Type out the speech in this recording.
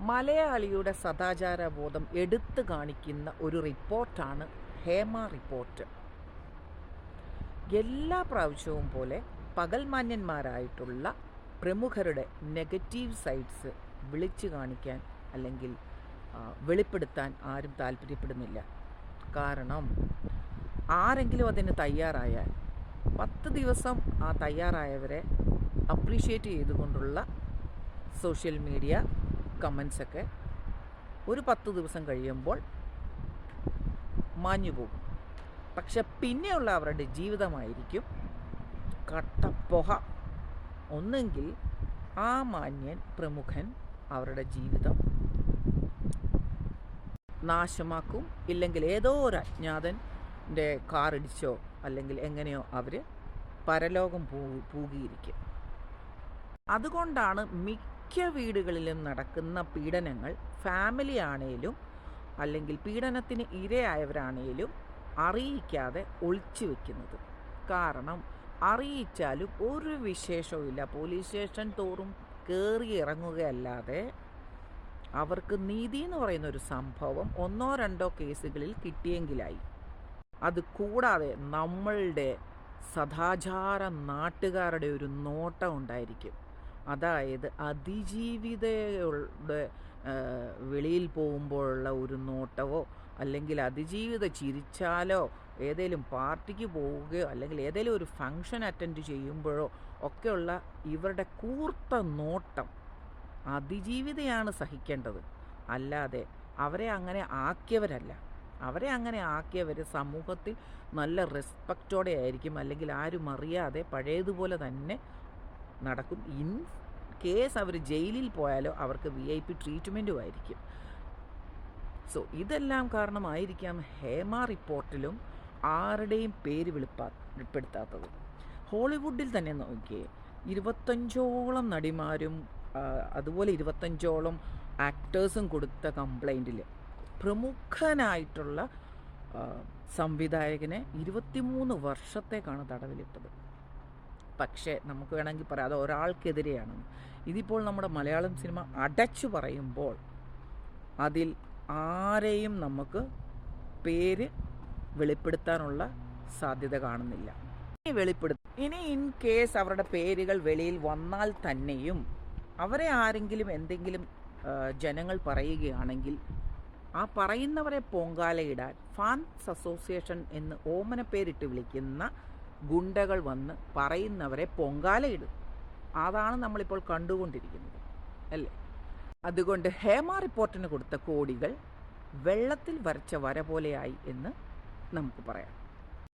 മലയാളിയുടെ സദാചാരബോധം എടുത്തു കാണിക്കുന്ന ഒരു റിപ്പോർട്ടാണ് ഹേമ റിപ്പോർട്ട്. എല്ലാ പ്രാവശ്യവും പോലെ പകൽമാന്യന്മാരായിട്ടുള്ള പ്രമുഖരുടെ നെഗറ്റീവ് സൈഡ്സ് വിളിച്ചു കാണിക്കാൻ അല്ലെങ്കിൽ വെളിപ്പെടുത്താൻ ആരും താല്പര്യപ്പെടുന്നില്ല. കാരണം ആരെങ്കിലും അതിന് തയ്യാറായാൽ 10 ദിവസം ആ തയ്യാറായവരെ അപ്രീഷിയേറ്റ് ചെയ്തുകൊണ്ടുള്ള സോഷ്യൽ മീഡിയ കമൻസൊക്കെ ഒരു 10 ദിവസം കഴിയുമ്പോൾ മാഞ്ഞു പോകും. പക്ഷെ പിന്നെയുള്ള അവരുടെ ജീവിതമായിരിക്കും കട്ടപ്പൊഹ. ഒന്നെങ്കിൽ ആ മാന്യൻ പ്രമുഖൻ അവരുടെ ജീവിതം നാശമാക്കും, ഇല്ലെങ്കിൽ ഏതോ ഒരു അജ്ഞാതൻ്റെ കാറിടിച്ചോ അല്ലെങ്കിൽ എങ്ങനെയോ അവർ പരലോകം പൂകിയിരിക്കും. അതുകൊണ്ടാണ് മിക്ക വീടുകളിലും നടക്കുന്ന പീഡനങ്ങൾ ഫാമിലി ആണേലും അല്ലെങ്കിൽ പീഡനത്തിന് ഇരയായവരാണേലും അറിയിക്കാതെ ഒളിച്ചു വെക്കുന്നത്. കാരണം അറിയിച്ചാലും ഒരു വിശേഷവും ഇല്ല. പോലീസ് സ്റ്റേഷൻ തോറും കയറി ഇറങ്ങുകയല്ലാതെ അവർക്ക് നീതി എന്ന് പറയുന്ന ഒരു സംഭവം 1-2 കേസുകളിൽ കിട്ടിയെങ്കിലായി. അത് കൂടാതെ നമ്മളുടെ സദാചാര നാട്ടുകാരുടെ ഒരു നോട്ടം ഉണ്ടായിരിക്കും. അതായത് അതിജീവിതയുടെ വെളിയിൽ പോകുമ്പോഴുള്ള ഒരു നോട്ടവോ അല്ലെങ്കിൽ അതിജീവിത ചിരിച്ചാലോ ഏതെങ്കിലും പാർട്ടിക്ക് പോവുകയോ അല്ലെങ്കിൽ ഏതെങ്കിലും ഒരു ഫംഗ്ഷൻ അറ്റൻഡ് ചെയ്യുമ്പോഴോ ഒക്കെയുള്ള ഇവരുടെ കൂർത്ത നോട്ടം അതിജീവിതയാണ് സഹിക്കേണ്ടത്. അല്ലാതെ അവരെ അങ്ങനെ ആക്കിയവരല്ല. അവരെ അങ്ങനെ ആക്കിയവർ സമൂഹത്തിൽ നല്ല റെസ്പെക്റ്റോടെ ആയിരിക്കും, അല്ലെങ്കിൽ ആരും അറിയാതെ പഴയതുപോലെ തന്നെ നടക്കും. ഇൻ കേസ് അവർ ജയിലിൽ പോയാലോ അവർക്ക് VIP ട്രീറ്റ്മെൻറ്റും ആയിരിക്കും. സോ ഇതെല്ലാം കാരണമായിരിക്കാം ഹേമ റിപ്പോർട്ടിലും ആരുടെയും പേര് വെളിപ്പെടുത്താത്തത്. ഹോളിവുഡിൽ തന്നെ നോക്കിയേ, 25ഓളം നടിമാരും അതുപോലെ 25ഓളം ആക്ടേഴ്സും കൊടുത്ത കംപ്ലൈൻറ്റിൽ പ്രമുഖനായിട്ടുള്ള സംവിധായകനെ 23 വർഷത്തേക്കാണ് തടവിലിട്ടത്. പക്ഷേ നമുക്ക് വേണമെങ്കിൽ പറയാം അത് ഒരാൾക്കെതിരെയാണെന്ന്. ഇതിപ്പോൾ നമ്മുടെ മലയാളം സിനിമ അടച്ചു പറയുമ്പോൾ അതിൽ ആരെയും നമുക്ക് പേര് വെളിപ്പെടുത്താനുള്ള സാധ്യത കാണുന്നില്ല. ഇനി ഇൻ കേസ് അവരുടെ പേരുകൾ വെളിയിൽ വന്നാൽ തന്നെയും അവരെ ആരെങ്കിലും എന്തെങ്കിലും ജനങ്ങൾ പറയുകയാണെങ്കിൽ ആ പറയുന്നവരെ പൊങ്കാലയിടാൻ ഫാൻസ് അസോസിയേഷൻ എന്ന് ഓമന പേരിട്ട് വിളിക്കുന്ന ഗുണ്ടകൾ വന്ന് പറയുന്നവരെ പൊങ്കാലയിടും. അതാണ് നമ്മളിപ്പോൾ കണ്ടുകൊണ്ടിരിക്കുന്നത്, അല്ലേ? അതുകൊണ്ട് ഹേമ റിപ്പോർട്ടിന് കൊടുത്ത കോടികൾ വെള്ളത്തിൽ വരച്ച വര പോലെയായി എന്ന് നമുക്ക് പറയാം.